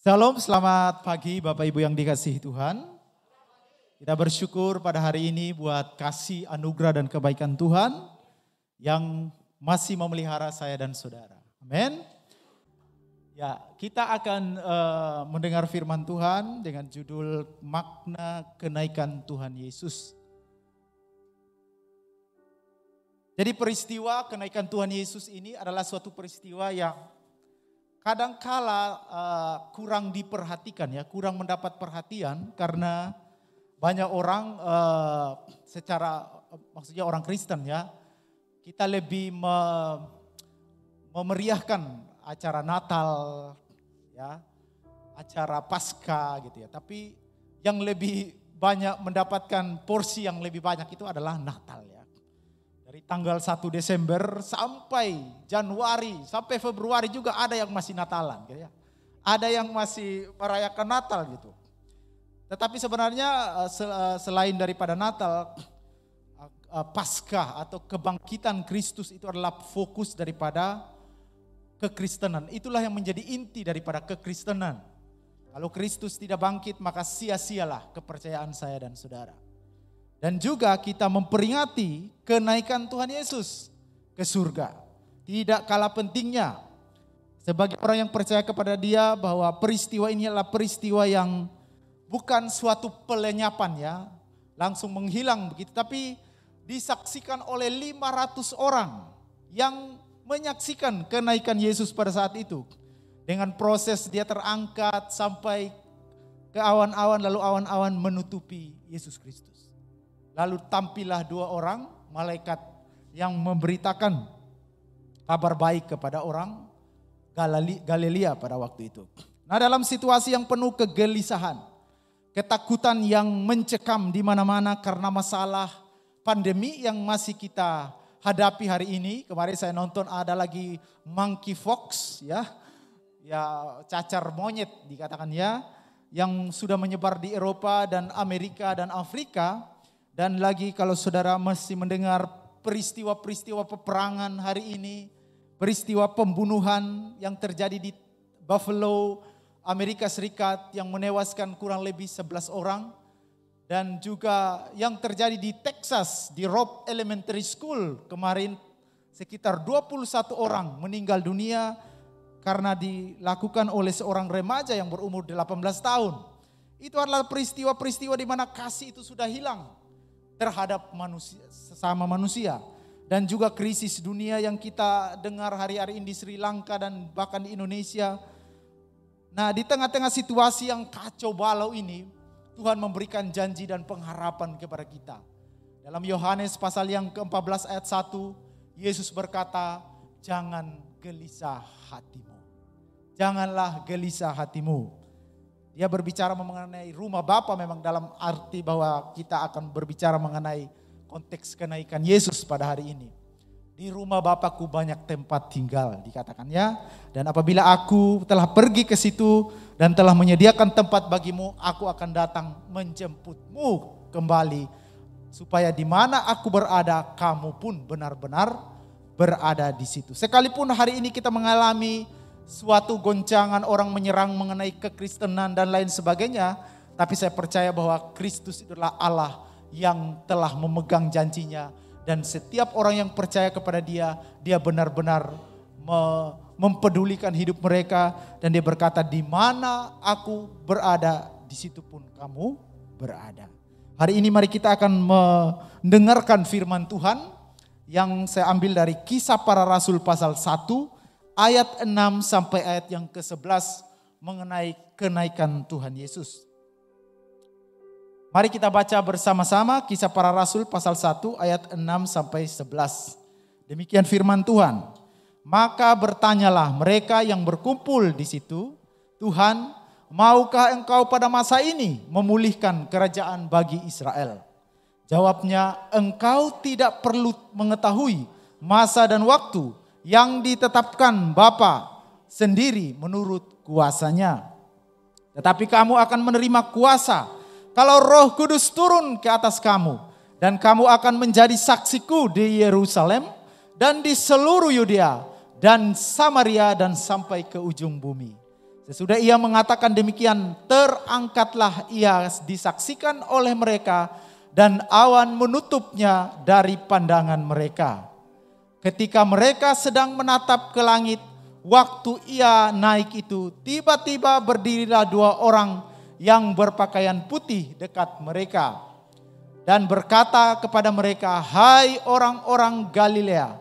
Shalom, selamat pagi Bapak Ibu yang dikasihi Tuhan. Kita bersyukur pada hari ini buat kasih anugerah dan kebaikan Tuhan yang masih memelihara saya dan saudara. Amin. Ya, kita akan mendengar firman Tuhan dengan judul Makna Kenaikan Tuhan Yesus. Jadi peristiwa kenaikan Tuhan Yesus ini adalah suatu peristiwa yang kadangkala kurang diperhatikan ya, kurang mendapat perhatian karena banyak orang maksudnya orang Kristen ya, kita lebih memeriahkan acara Natal ya, acara Paskah gitu ya. Tapi yang lebih banyak mendapatkan porsi yang lebih banyak itu adalah Natal ya. Dari tanggal 1 Desember sampai Januari, sampai Februari juga ada yang masih Natalan gitu ya. Ada yang masih merayakan Natal gitu. Tetapi sebenarnya selain daripada Natal, Paskah atau kebangkitan Kristus itu adalah fokus daripada kekristenan. Itulah yang menjadi inti daripada kekristenan. Kalau Kristus tidak bangkit maka sia-sialah kepercayaan saya dan saudara. Dan juga kita memperingati kenaikan Tuhan Yesus ke surga. Tidak kalah pentingnya sebagai orang yang percaya kepada Dia bahwa peristiwa ini adalah peristiwa yang bukan suatu pelenyapan ya, langsung menghilang begitu, tapi disaksikan oleh 500 orang yang menyaksikan kenaikan Yesus pada saat itu. Dengan proses Dia terangkat sampai ke awan-awan, lalu awan-awan menutupi Yesus Kristus. Lalu tampillah 2 orang malaikat yang memberitakan kabar baik kepada orang Galilea pada waktu itu. Nah, dalam situasi yang penuh kegelisahan, ketakutan yang mencekam di mana-mana karena masalah pandemi yang masih kita hadapi hari ini. Kemarin saya nonton ada lagi monkeypox ya, cacar monyet dikatakan ya, yang sudah menyebar di Eropa dan Amerika dan Afrika. Dan lagi kalau saudara masih mendengar peristiwa-peristiwa peperangan hari ini, peristiwa pembunuhan yang terjadi di Buffalo, Amerika Serikat yang menewaskan kurang lebih 11 orang. Dan juga yang terjadi di Texas, di Robb Elementary School kemarin sekitar 21 orang meninggal dunia karena dilakukan oleh seorang remaja yang berumur 18 tahun. Itu adalah peristiwa-peristiwa di mana kasih itu sudah hilang terhadap manusia, sesama manusia. Dan juga krisis dunia yang kita dengar hari-hari ini di Sri Lanka dan bahkan di Indonesia. Nah, di tengah-tengah situasi yang kacau balau ini, Tuhan memberikan janji dan pengharapan kepada kita. Dalam Yohanes pasal yang ke-14 ayat 1, Yesus berkata, jangan gelisah hatimu. Janganlah gelisah hatimu. Dia berbicara mengenai rumah Bapa memang dalam arti bahwa kita akan berbicara mengenai konteks kenaikan Yesus pada hari ini. Di rumah Bapakku banyak tempat tinggal dikatakannya. Dan apabila aku telah pergi ke situ dan telah menyediakan tempat bagimu, aku akan datang menjemputmu kembali. Supaya di mana aku berada, kamu pun benar-benar berada di situ. Sekalipun hari ini kita mengalami suatu goncangan, orang menyerang mengenai kekristenan dan lain sebagainya. Tapi saya percaya bahwa Kristus itulah Allah yang telah memegang janjinya. Dan setiap orang yang percaya kepada Dia, Dia benar-benar mempedulikan hidup mereka. Dan Dia berkata, di mana aku berada, di situ pun kamu berada. Hari ini mari kita akan mendengarkan firman Tuhan yang saya ambil dari Kisah Para Rasul pasal 1. Ayat 6 sampai ayat yang ke-11 mengenai kenaikan Tuhan Yesus. Mari kita baca bersama-sama Kisah Para Rasul pasal 1 ayat 6 sampai 11. Demikian firman Tuhan. Maka bertanyalah mereka yang berkumpul di situ, Tuhan, maukah engkau pada masa ini memulihkan kerajaan bagi Israel? Jawabnya, engkau tidak perlu mengetahui masa dan waktu yang ditetapkan Bapa sendiri menurut kuasanya. Tetapi kamu akan menerima kuasa kalau Roh Kudus turun ke atas kamu. Dan kamu akan menjadi saksiku di Yerusalem dan di seluruh Yudea dan Samaria dan sampai ke ujung bumi. Sesudah ia mengatakan demikian, terangkatlah ia disaksikan oleh mereka dan awan menutupnya dari pandangan mereka. Ketika mereka sedang menatap ke langit, waktu ia naik itu, tiba-tiba berdirilah 2 orang yang berpakaian putih dekat mereka. Dan berkata kepada mereka, "Hai orang-orang Galilea,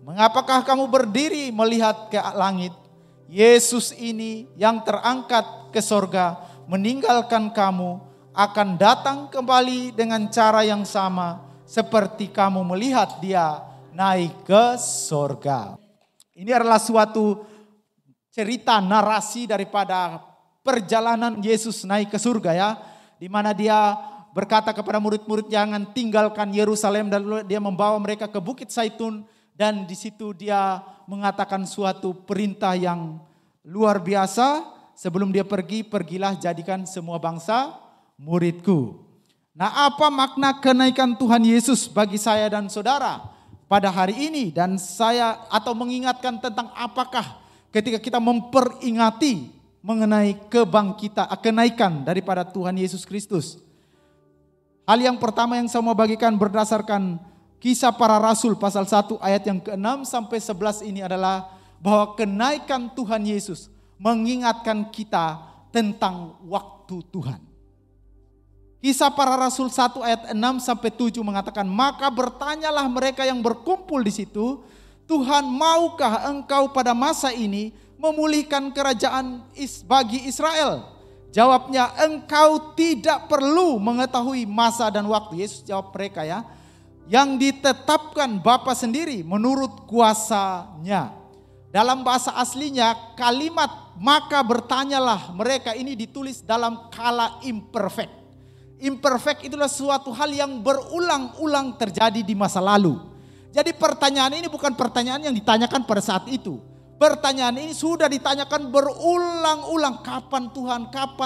mengapakah kamu berdiri melihat ke langit? Yesus ini yang terangkat ke sorga meninggalkan kamu akan datang kembali dengan cara yang sama seperti kamu melihat dia naik ke sorga." Ini adalah suatu cerita narasi daripada perjalanan Yesus naik ke surga ya. Di mana dia berkata kepada murid-murid jangan tinggalkan Yerusalem, dan dia membawa mereka ke Bukit Zaitun. Dan di situ dia mengatakan suatu perintah yang luar biasa. Sebelum dia pergi, pergilah jadikan semua bangsa muridku. Nah, apa makna kenaikan Tuhan Yesus bagi saya dan saudara pada hari ini? Dan saya atau mengingatkan tentang apakah ketika kita memperingati mengenai kenaikan daripada Tuhan Yesus Kristus. Hal yang pertama yang saya mau bagikan berdasarkan Kisah Para Rasul pasal 1 ayat yang ke-6 sampai 11 ini adalah bahwa kenaikan Tuhan Yesus mengingatkan kita tentang waktu Tuhan. Kisah Para Rasul 1 ayat 6 sampai 7 mengatakan, "Maka bertanyalah mereka yang berkumpul di situ, Tuhan, maukah engkau pada masa ini memulihkan kerajaan bagi Israel?" Jawabnya, "Engkau tidak perlu mengetahui masa dan waktu." Yesus jawab mereka ya, "yang ditetapkan Bapa sendiri menurut kuasanya." Dalam bahasa aslinya kalimat "maka bertanyalah" mereka ini ditulis dalam kala imperfect. Imperfect itulah suatu hal yang berulang-ulang terjadi di masa lalu. Jadi pertanyaan ini bukan pertanyaan yang ditanyakan pada saat itu. Pertanyaan ini sudah ditanyakan berulang-ulang. Kapan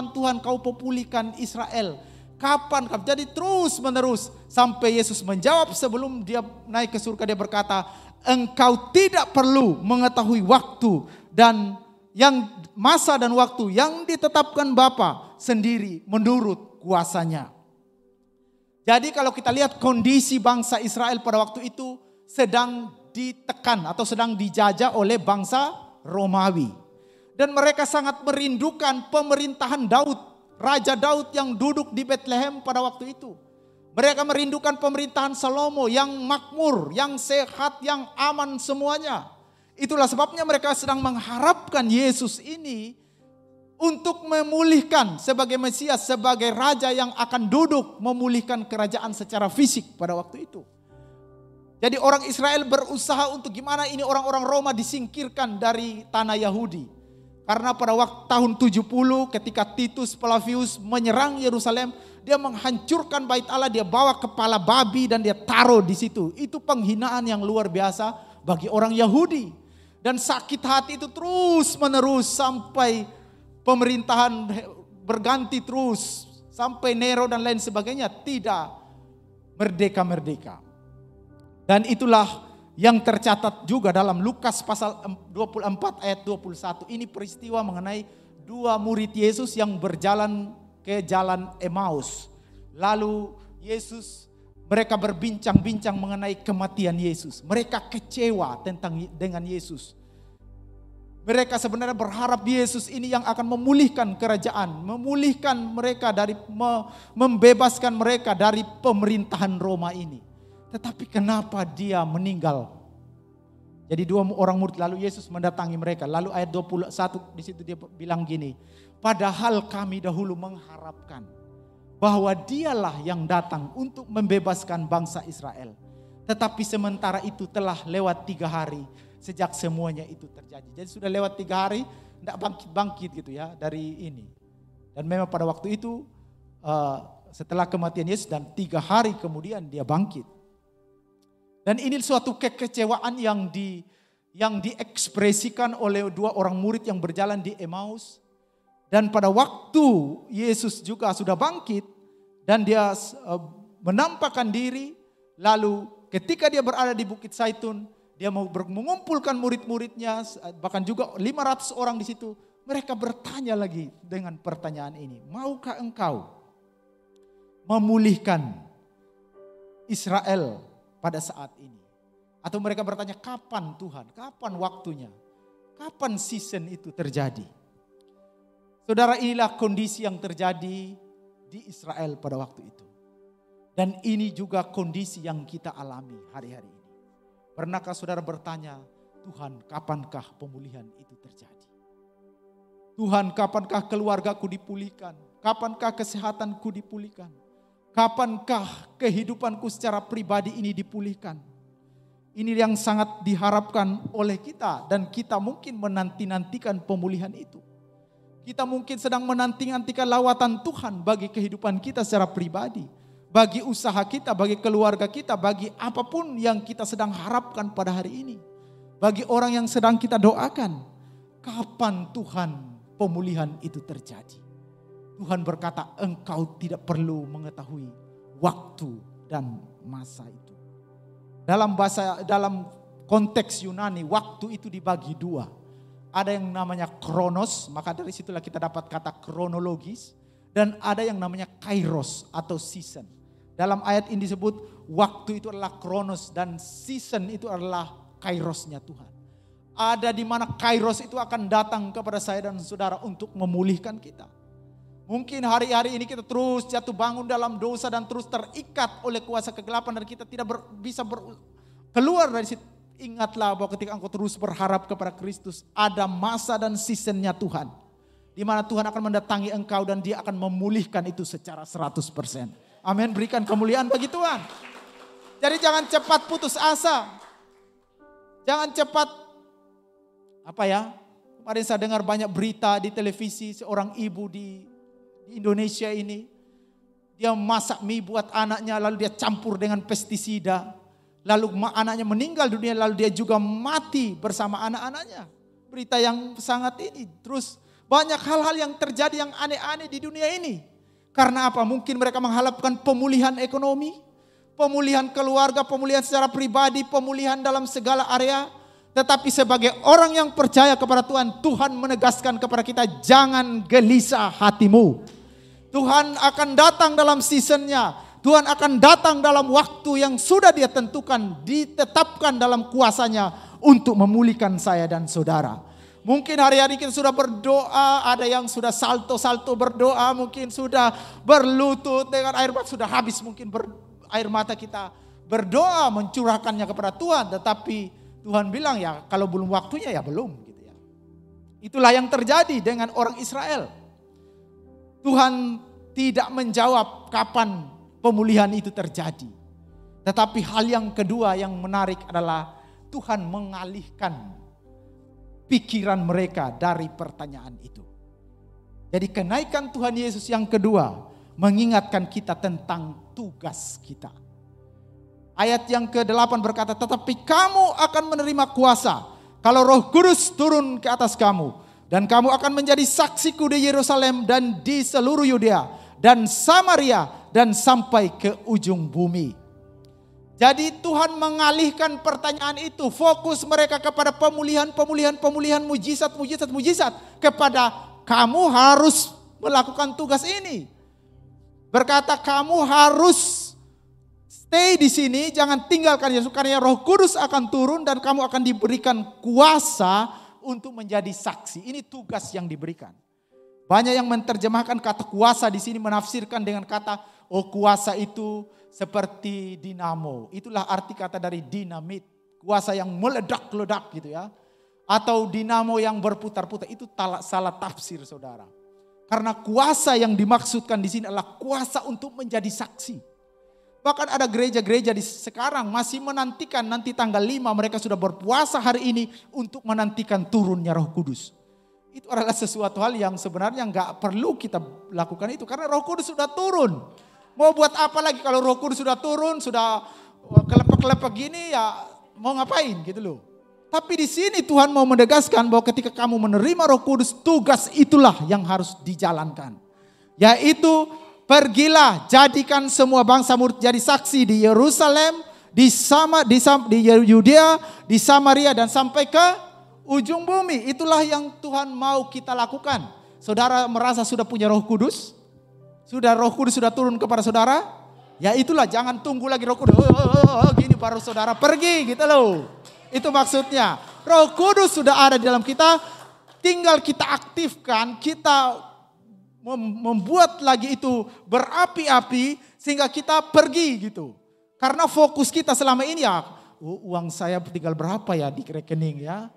Tuhan kau pulihkan Israel? Kapan? Jadi terus menerus sampai Yesus menjawab sebelum dia naik ke surga. Dia berkata, "Engkau tidak perlu mengetahui waktu dan yang masa dan waktu yang ditetapkan Bapa sendiri menurut kuasanya." Jadi kalau kita lihat kondisi bangsa Israel pada waktu itu sedang ditekan atau sedang dijajah oleh bangsa Romawi. Dan mereka sangat merindukan pemerintahan Daud, Raja Daud yang duduk di Bethlehem pada waktu itu. Mereka merindukan pemerintahan Salomo yang makmur, yang sehat, yang aman semuanya. Itulah sebabnya mereka sedang mengharapkan Yesus ini untuk memulihkan sebagai Mesias, sebagai Raja yang akan duduk memulihkan kerajaan secara fisik pada waktu itu. Jadi orang Israel berusaha untuk gimana ini orang-orang Roma disingkirkan dari tanah Yahudi. Karena pada waktu tahun 70 ketika Titus Flavius menyerang Yerusalem, dia menghancurkan bait Allah, dia bawa kepala babi dan dia taruh di situ. Itu penghinaan yang luar biasa bagi orang Yahudi. Dan sakit hati itu terus menerus sampai pemerintahan berganti terus. Sampai Nero dan lain sebagainya tidak merdeka-merdeka. Dan itulah yang tercatat juga dalam Lukas pasal 24 ayat 21. Ini peristiwa mengenai 2 murid Yesus yang berjalan ke jalan Emmaus. Lalu mereka berbincang-bincang mengenai kematian Yesus. Mereka kecewa dengan Yesus. Mereka sebenarnya berharap Yesus ini yang akan memulihkan kerajaan, memulihkan mereka membebaskan mereka dari pemerintahan Roma ini. Tetapi kenapa dia meninggal? Jadi 2 orang murid lalu Yesus mendatangi mereka. Lalu ayat 21 di situ dia bilang gini, "Padahal kami dahulu mengharapkan bahwa dialah yang datang untuk membebaskan bangsa Israel. Tetapi sementara itu telah lewat 3 hari sejak semuanya itu terjadi." Jadi sudah lewat 3 hari, tidak bangkit-bangkit gitu ya dari ini. Dan memang pada waktu itu setelah kematian Yesus dan 3 hari kemudian dia bangkit. Dan ini suatu kekecewaan yang diekspresikan oleh 2 orang murid yang berjalan di Emmaus. Dan pada waktu Yesus juga sudah bangkit dan dia menampakkan diri, lalu ketika dia berada di Bukit Zaitun, dia mau mengumpulkan murid-muridnya, bahkan juga 500 orang di situ. Mereka bertanya lagi dengan pertanyaan ini. Maukah engkau memulihkan Israel pada saat ini? Atau mereka bertanya, kapan Tuhan? Kapan waktunya? Kapan season itu terjadi? Saudara, inilah kondisi yang terjadi di Israel pada waktu itu. Dan ini juga kondisi yang kita alami hari-hari ini. Pernahkah saudara bertanya, Tuhan, kapankah pemulihan itu terjadi? Tuhan, kapankah keluargaku dipulihkan? Kapankah kesehatanku dipulihkan? Kapankah kehidupanku secara pribadi ini dipulihkan? Ini yang sangat diharapkan oleh kita, dan kita mungkin menanti-nantikan pemulihan itu. Kita mungkin sedang menanti-nantikan lawatan Tuhan bagi kehidupan kita secara pribadi, bagi usaha kita, bagi keluarga kita, bagi apapun yang kita sedang harapkan pada hari ini. Bagi orang yang sedang kita doakan, kapan Tuhan pemulihan itu terjadi? Tuhan berkata, engkau tidak perlu mengetahui waktu dan masa itu. Dalam konteks Yunani, waktu itu dibagi dua. Ada yang namanya kronos, maka dari situlah kita dapat kata kronologis. Dan ada yang namanya kairos atau season. Dalam ayat ini disebut waktu itu adalah kronos dan season itu adalah kairosnya Tuhan. Ada di mana kairos itu akan datang kepada saya dan saudara untuk memulihkan kita. Mungkin hari-hari ini kita terus jatuh bangun dalam dosa dan terus terikat oleh kuasa kegelapan dan kita tidak bisa keluar dari situ. Ingatlah bahwa ketika engkau terus berharap kepada Kristus, ada masa dan seasonnya Tuhan. Di mana Tuhan akan mendatangi engkau dan dia akan memulihkan itu secara 100%. Amin, berikan kemuliaan bagi Tuhan. Jadi jangan cepat putus asa. Jangan cepat, kemarin saya dengar banyak berita di televisi, seorang ibu di Indonesia ini. Dia masak mie buat anaknya, lalu dia campur dengan pestisida. Lalu anaknya meninggal dunia, lalu dia juga mati bersama anak-anaknya. Berita yang sangat ini. Terus banyak hal-hal yang terjadi yang aneh-aneh di dunia ini. Karena apa? Mungkin mereka mengharapkan pemulihan ekonomi, pemulihan keluarga, pemulihan secara pribadi, pemulihan dalam segala area. Tetapi sebagai orang yang percaya kepada Tuhan, Tuhan menegaskan kepada kita, jangan gelisah hatimu. Tuhan akan datang dalam seasonnya. Tuhan akan datang dalam waktu yang sudah dia tentukan, ditetapkan dalam kuasanya untuk memulihkan saya dan saudara. Mungkin hari-hari kita sudah berdoa, ada yang sudah salto-salto berdoa, mungkin sudah berlutut dengan air mata, sudah habis mungkin air mata kita berdoa mencurahkannya kepada Tuhan. Tetapi Tuhan bilang ya kalau belum waktunya ya belum. Gitu ya. Itulah yang terjadi dengan orang Israel. Tuhan tidak menjawab kapan pemulihan itu terjadi. Tetapi hal yang kedua yang menarik adalah Tuhan mengalihkan pikiran mereka dari pertanyaan itu. Jadi kenaikan Tuhan Yesus yang kedua mengingatkan kita tentang tugas kita. Ayat yang ke-8 berkata, tetapi kamu akan menerima kuasa kalau Roh Kudus turun ke atas kamu. Dan kamu akan menjadi saksiku di Yerusalem dan di seluruh Yudea dan Samaria dan sampai ke ujung bumi. Jadi Tuhan mengalihkan pertanyaan itu. Fokus mereka kepada pemulihan, mujizat. Kepada kamu harus melakukan tugas ini. Berkata kamu harus stay di sini, jangan tinggalkan Yesus. Karena Roh Kudus akan turun dan kamu akan diberikan kuasa untuk menjadi saksi. Ini tugas yang diberikan. Banyak yang menerjemahkan kata kuasa di sini menafsirkan dengan kata kuasa itu seperti dinamo. Itulah arti kata dari dinamit. Kuasa yang meledak-ledak gitu ya. Atau dinamo yang berputar-putar. Itu salah tafsir saudara. Karena kuasa yang dimaksudkan di sini adalah kuasa untuk menjadi saksi. Bahkan ada gereja-gereja di sekarang masih menantikan nanti tanggal 5 mereka sudah berpuasa hari ini untuk menantikan turunnya Roh Kudus. Itu adalah sesuatu hal yang sebenarnya nggak perlu kita lakukan itu. Karena Roh Kudus sudah turun. Mau buat apa lagi kalau Roh Kudus sudah turun, sudah kelepek-kelepek gini ya mau ngapain gitu loh. Tapi di sini Tuhan mau menegaskan bahwa ketika kamu menerima Roh Kudus, tugas itulah yang harus dijalankan. Yaitu pergilah jadikan semua bangsa murid jadi saksi di Yerusalem, di Yudea, di Samaria dan sampai ke Ujung bumi, itulah yang Tuhan mau kita lakukan. Saudara merasa sudah punya Roh Kudus? Roh Kudus sudah turun kepada saudara? Ya itulah, jangan tunggu lagi Roh Kudus. Gini baru saudara pergi gitu loh. Itu maksudnya. Roh Kudus sudah ada di dalam kita. Tinggal kita aktifkan, kita membuat lagi itu berapi-api sehingga kita pergi gitu. Karena fokus kita selama ini ya, uang saya tinggal berapa ya di rekening ya.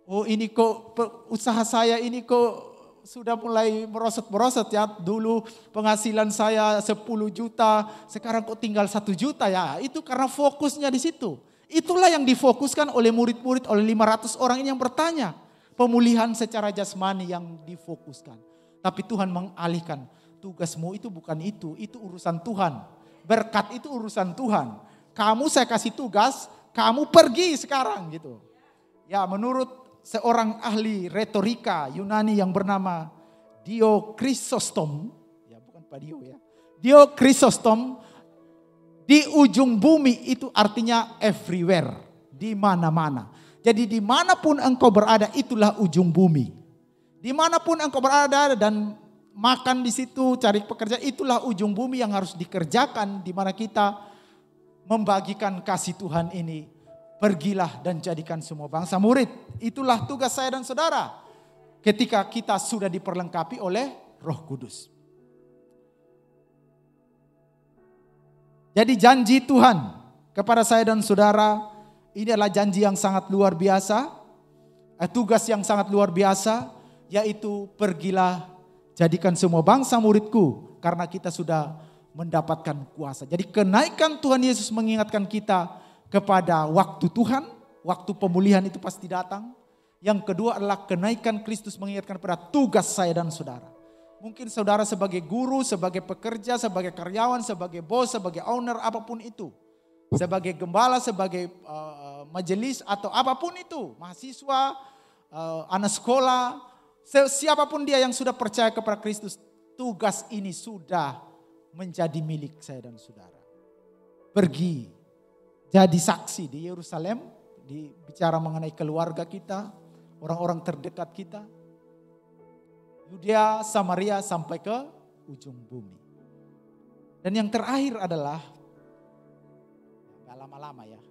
Oh ini kok usaha saya ini kok sudah mulai merosot-merosot ya. Dulu penghasilan saya 10 juta, sekarang kok tinggal 1 juta ya. Itu karena fokusnya di situ. Itulah yang difokuskan oleh murid-murid, oleh 500 orang ini yang bertanya. Pemulihan secara jasmani yang difokuskan. Tapi Tuhan mengalihkan, tugasmu itu bukan itu urusan Tuhan. Berkat itu urusan Tuhan. Kamu saya kasih tugas, kamu pergi sekarang gitu. Ya menurut seorang ahli retorika Yunani yang bernama Diokrisostom, ya bukan Pak Dio ya, Diokrisostom, di ujung bumi itu artinya everywhere, di mana-mana. Jadi dimanapun engkau berada itulah ujung bumi. Dimanapun engkau berada dan makan di situ, cari pekerjaan, itulah ujung bumi yang harus dikerjakan, di mana kita membagikan kasih Tuhan ini. Pergilah dan jadikan semua bangsa murid. Itulah tugas saya dan saudara. Ketika kita sudah diperlengkapi oleh Roh Kudus. Jadi janji Tuhan kepada saya dan saudara, ini adalah janji yang sangat luar biasa. Tugas yang sangat luar biasa, yaitu pergilah jadikan semua bangsa muridku. Karena kita sudah mendapatkan kuasa. Jadi kenaikan Tuhan Yesus mengingatkan kita kepada waktu Tuhan, waktu pemulihan itu pasti datang. Yang kedua adalah kenaikan Kristus mengingatkan pada tugas saya dan saudara. Mungkin saudara sebagai guru, sebagai pekerja, sebagai karyawan, sebagai bos, sebagai owner, apapun itu. Sebagai gembala, sebagai majelis atau apapun itu. Mahasiswa, anak sekolah, siapapun dia yang sudah percaya kepada Kristus. Tugas ini sudah menjadi milik saya dan saudara. Pergi. Jadi saksi di Yerusalem, bicara mengenai keluarga kita, orang-orang terdekat kita. Yudea, Samaria sampai ke ujung bumi. Dan yang terakhir adalah, gak lama-lama ya.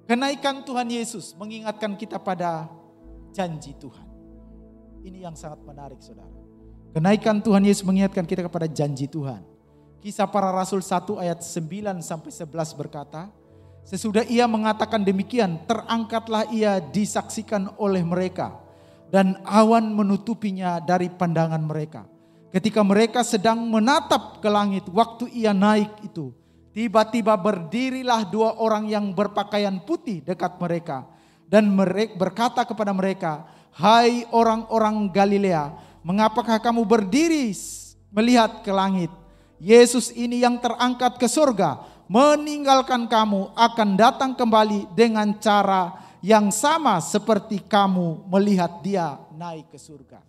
Kenaikan Tuhan Yesus mengingatkan kita pada janji Tuhan. Ini yang sangat menarik saudara. Kenaikan Tuhan Yesus mengingatkan kita kepada janji Tuhan. Kisah Para Rasul 1 ayat 9 sampai 11 berkata, sesudah ia mengatakan demikian, terangkatlah ia disaksikan oleh mereka dan awan menutupinya dari pandangan mereka. Ketika mereka sedang menatap ke langit waktu ia naik itu, tiba-tiba berdirilah 2 orang yang berpakaian putih dekat mereka dan mereka berkata kepada mereka, hai orang-orang Galilea, mengapakah kamu berdiri melihat ke langit? Yesus ini yang terangkat ke surga, meninggalkan kamu akan datang kembali dengan cara yang sama seperti kamu melihat dia naik ke surga.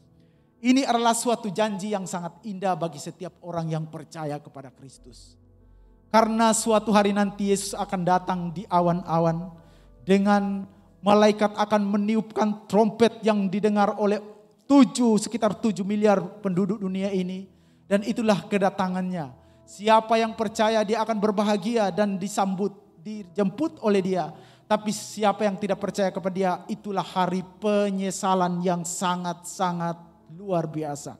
Ini adalah suatu janji yang sangat indah bagi setiap orang yang percaya kepada Kristus. Karena suatu hari nanti Yesus akan datang di awan-awan dengan malaikat akan meniupkan trompet yang didengar oleh sekitar 7 miliar penduduk dunia ini. Dan itulah kedatangannya. Siapa yang percaya dia akan berbahagia dan dijemput oleh dia. Tapi siapa yang tidak percaya kepada dia, itulah hari penyesalan yang sangat-sangat luar biasa.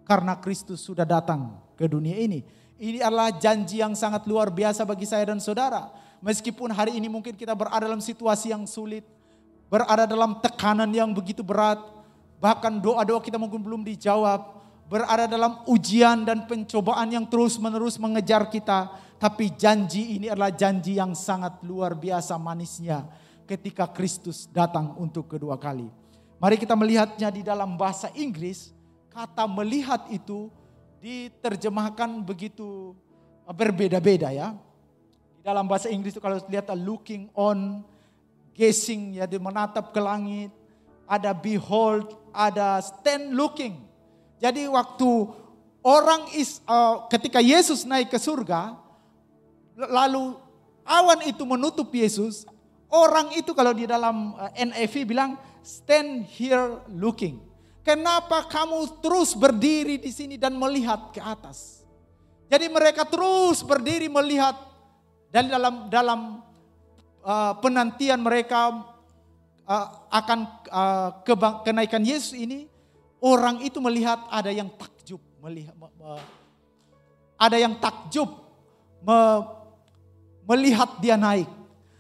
Karena Kristus sudah datang ke dunia ini. Ini adalah janji yang sangat luar biasa bagi saya dan saudara. Meskipun hari ini mungkin kita berada dalam situasi yang sulit. Berada dalam tekanan yang begitu berat. Bahkan doa-doa kita mungkin belum dijawab. Berada dalam ujian dan pencobaan yang terus-menerus mengejar kita. Tapi janji ini adalah janji yang sangat luar biasa manisnya ketika Kristus datang untuk kedua kali. Mari kita melihatnya di dalam bahasa Inggris. Kata melihat itu diterjemahkan begitu berbeda-beda ya. Di dalam bahasa Inggris itu kalau lihat looking on, gazing ya, dia menatap ke langit. Ada behold, ada stand looking. Jadi waktu ketika Yesus naik ke surga, lalu awan itu menutup Yesus, orang itu kalau di dalam NIV bilang stand here looking. Kenapa kamu terus berdiri di sini dan melihat ke atas? Jadi mereka terus berdiri melihat dan dalam penantian mereka akan kenaikan Yesus ini, orang itu melihat ada yang takjub, melihat dia naik.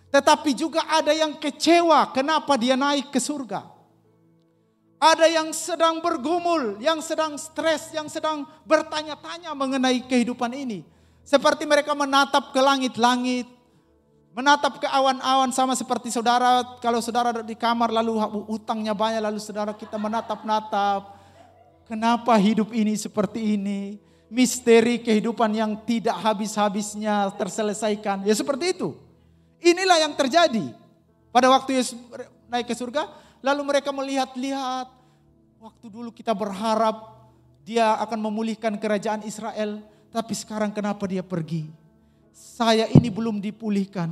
Tetapi juga ada yang kecewa kenapa dia naik ke surga. Ada yang sedang bergumul, yang sedang stres, yang sedang bertanya-tanya mengenai kehidupan ini. Seperti mereka menatap ke langit-langit, menatap ke awan-awan, sama seperti saudara. Kalau saudara di kamar lalu utangnya banyak, lalu saudara kita menatap-natap. Kenapa hidup ini seperti ini? Misteri kehidupan yang tidak habis-habisnya terselesaikan. Ya seperti itu. Inilah yang terjadi pada waktu Yesus naik ke surga. Lalu mereka melihat-lihat, waktu dulu kita berharap dia akan memulihkan kerajaan Israel. Tapi sekarang kenapa dia pergi? Saya ini belum dipulihkan.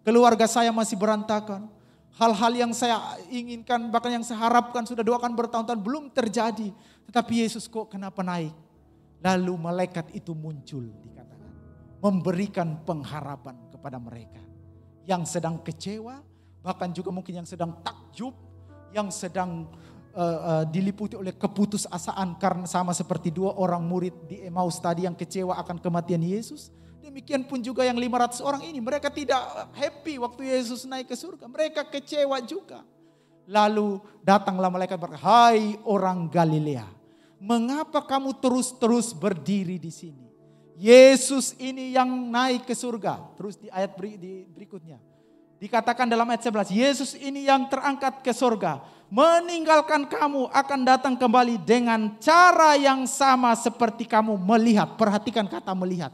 Keluarga saya masih berantakan. Hal-hal yang saya inginkan, bahkan yang saya harapkan, sudah doakan bertahun-tahun, belum terjadi. Tetapi Yesus kok kenapa naik? Lalu malaikat itu muncul, dikatakan. Memberikan pengharapan kepada mereka. Yang sedang kecewa, bahkan juga mungkin yang sedang takjub, yang sedang diliputi oleh keputusasaan karena sama seperti dua orang murid di Emmaus tadi yang kecewa akan kematian Yesus. Demikian pun juga yang 500 orang ini, mereka tidak happy waktu Yesus naik ke surga. Mereka kecewa juga. Lalu datanglah malaikat berkata, "Hai orang Galilea, mengapa kamu terus-terus berdiri di sini? Yesus ini yang naik ke surga." Terus di ayat berikutnya. Dikatakan dalam ayat 11, Yesus ini yang terangkat ke surga, meninggalkan kamu akan datang kembali dengan cara yang sama seperti kamu melihat. Perhatikan kata melihat.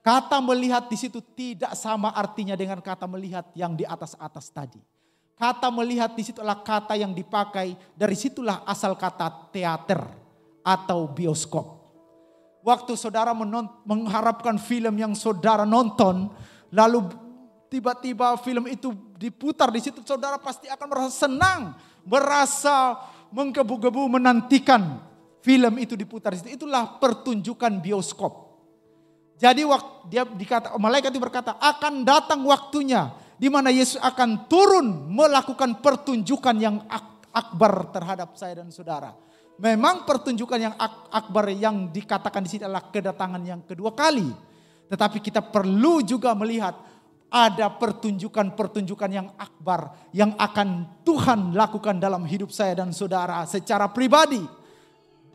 Kata melihat di situ tidak sama artinya dengan kata melihat yang di atas-atas tadi. Kata melihat di situ adalah kata yang dipakai, dari situlah asal kata teater atau bioskop. Waktu saudara mengharapkan film yang saudara nonton, lalu tiba-tiba film itu diputar di situ, saudara pasti akan merasa senang, merasa menggebu-gebu menantikan film itu diputar di situ. Itulah pertunjukan bioskop. Jadi malaikat itu berkata, akan datang waktunya di mana Yesus akan turun melakukan pertunjukan yang akbar terhadap saya dan saudara. Memang pertunjukan yang akbar yang dikatakan di sini adalah kedatangan yang kedua kali. Tetapi kita perlu juga melihat ada pertunjukan-pertunjukan yang akbar yang akan Tuhan lakukan dalam hidup saya dan saudara secara pribadi.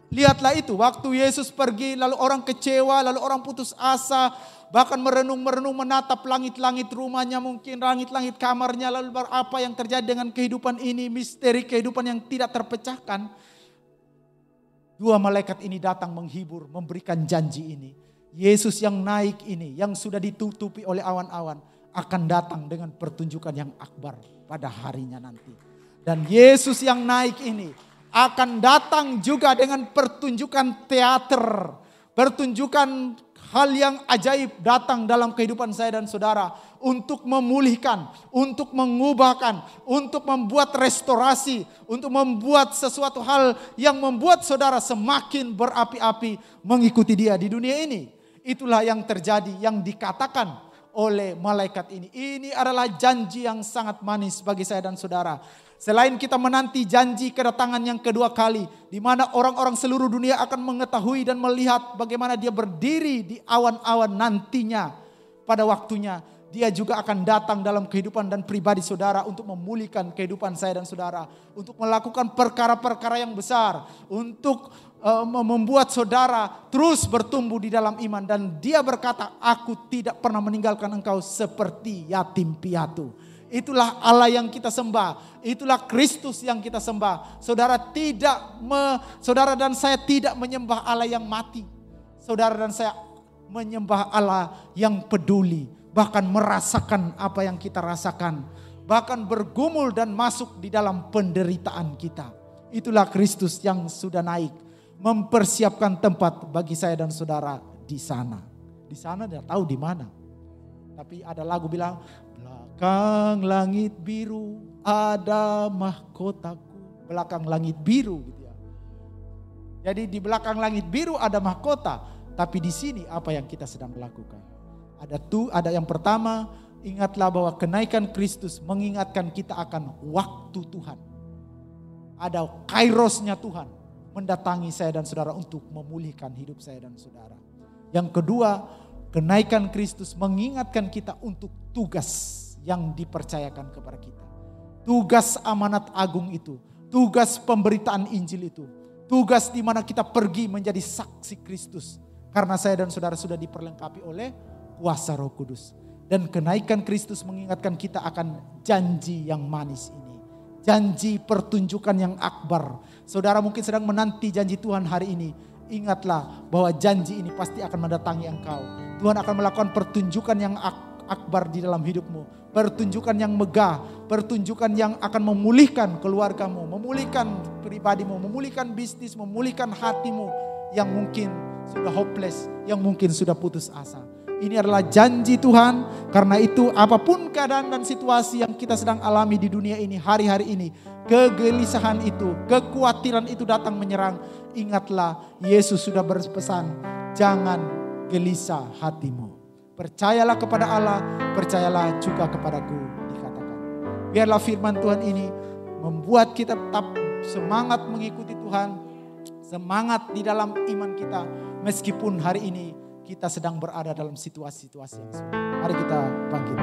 Lihatlah itu, waktu Yesus pergi lalu orang kecewa, lalu orang putus asa, bahkan merenung-merenung menatap langit-langit rumahnya, mungkin langit-langit kamarnya, lalu apa yang terjadi dengan kehidupan ini, misteri kehidupan yang tidak terpecahkan. Dua malaikat ini datang menghibur, memberikan janji ini. Yesus yang naik ini, yang sudah ditutupi oleh awan-awan, akan datang dengan pertunjukan yang akbar pada harinya nanti. Dan Yesus yang naik ini akan datang juga dengan pertunjukan teater. Pertunjukan hal yang ajaib datang dalam kehidupan saya dan saudara. Untuk memulihkan, untuk mengubahkan, untuk membuat restorasi. Untuk membuat sesuatu hal yang membuat saudara semakin berapi-api mengikuti dia di dunia ini. Itulah yang terjadi, yang dikatakan oleh malaikat ini. Ini adalah janji yang sangat manis bagi saya dan saudara. Selain kita menanti janji kedatangan yang kedua kali, di mana orang-orang seluruh dunia akan mengetahui dan melihat bagaimana dia berdiri di awan-awan nantinya. Pada waktunya dia juga akan datang dalam kehidupan dan pribadi saudara untuk memulihkan kehidupan saya dan saudara. Untuk melakukan perkara-perkara yang besar. Untuk membuat saudara terus bertumbuh di dalam iman. Dan dia berkata, aku tidak pernah meninggalkan engkau seperti yatim piatu. Itulah Allah yang kita sembah. Itulah Kristus yang kita sembah. Saudara dan saya tidak menyembah Allah yang mati. Saudara dan saya menyembah Allah yang peduli. Bahkan merasakan apa yang kita rasakan. Bahkan bergumul dan masuk di dalam penderitaan kita. Itulah Kristus yang sudah naik. Mempersiapkan tempat bagi saya dan saudara di sana. Di sana dia tahu di mana. Tapi ada lagu bilang, belakang langit biru ada mahkotaku. Belakang langit biru gitu ya. Jadi di belakang langit biru ada mahkota. Tapi di sini apa yang kita sedang lakukan? Ada yang pertama, ingatlah bahwa kenaikan Kristus mengingatkan kita akan waktu Tuhan. Ada kairosnya Tuhan mendatangi saya dan saudara untuk memulihkan hidup saya dan saudara. Yang kedua, kenaikan Kristus mengingatkan kita untuk tugas yang dipercayakan kepada kita. Tugas amanat agung itu, tugas pemberitaan Injil itu, tugas di mana kita pergi menjadi saksi Kristus. Karena saya dan saudara sudah diperlengkapi oleh kuasa Roh Kudus. Dan kenaikan Kristus mengingatkan kita akan janji yang manis ini. Janji pertunjukan yang akbar. Saudara mungkin sedang menanti janji Tuhan hari ini. Ingatlah bahwa janji ini pasti akan mendatangi engkau. Tuhan akan melakukan pertunjukan yang akbar di dalam hidupmu. Pertunjukan yang megah. Pertunjukan yang akan memulihkan keluargamu. Memulihkan pribadimu. Memulihkan bisnis. Memulihkan hatimu. Yang mungkin sudah hopeless. Yang mungkin sudah putus asa. Ini adalah janji Tuhan. Karena itu apapun keadaan dan situasi yang kita sedang alami di dunia ini hari-hari ini. Kegelisahan itu, kekhawatiran itu datang menyerang. Ingatlah Yesus sudah berpesan. Jangan gelisah hatimu. Percayalah kepada Allah, percayalah juga kepadaku, dikatakan. Biarlah firman Tuhan ini membuat kita tetap semangat mengikuti Tuhan. Semangat di dalam iman kita. Meskipun hari ini kita sedang berada dalam situasi-situasi yang sulit. Mari kita bangkit.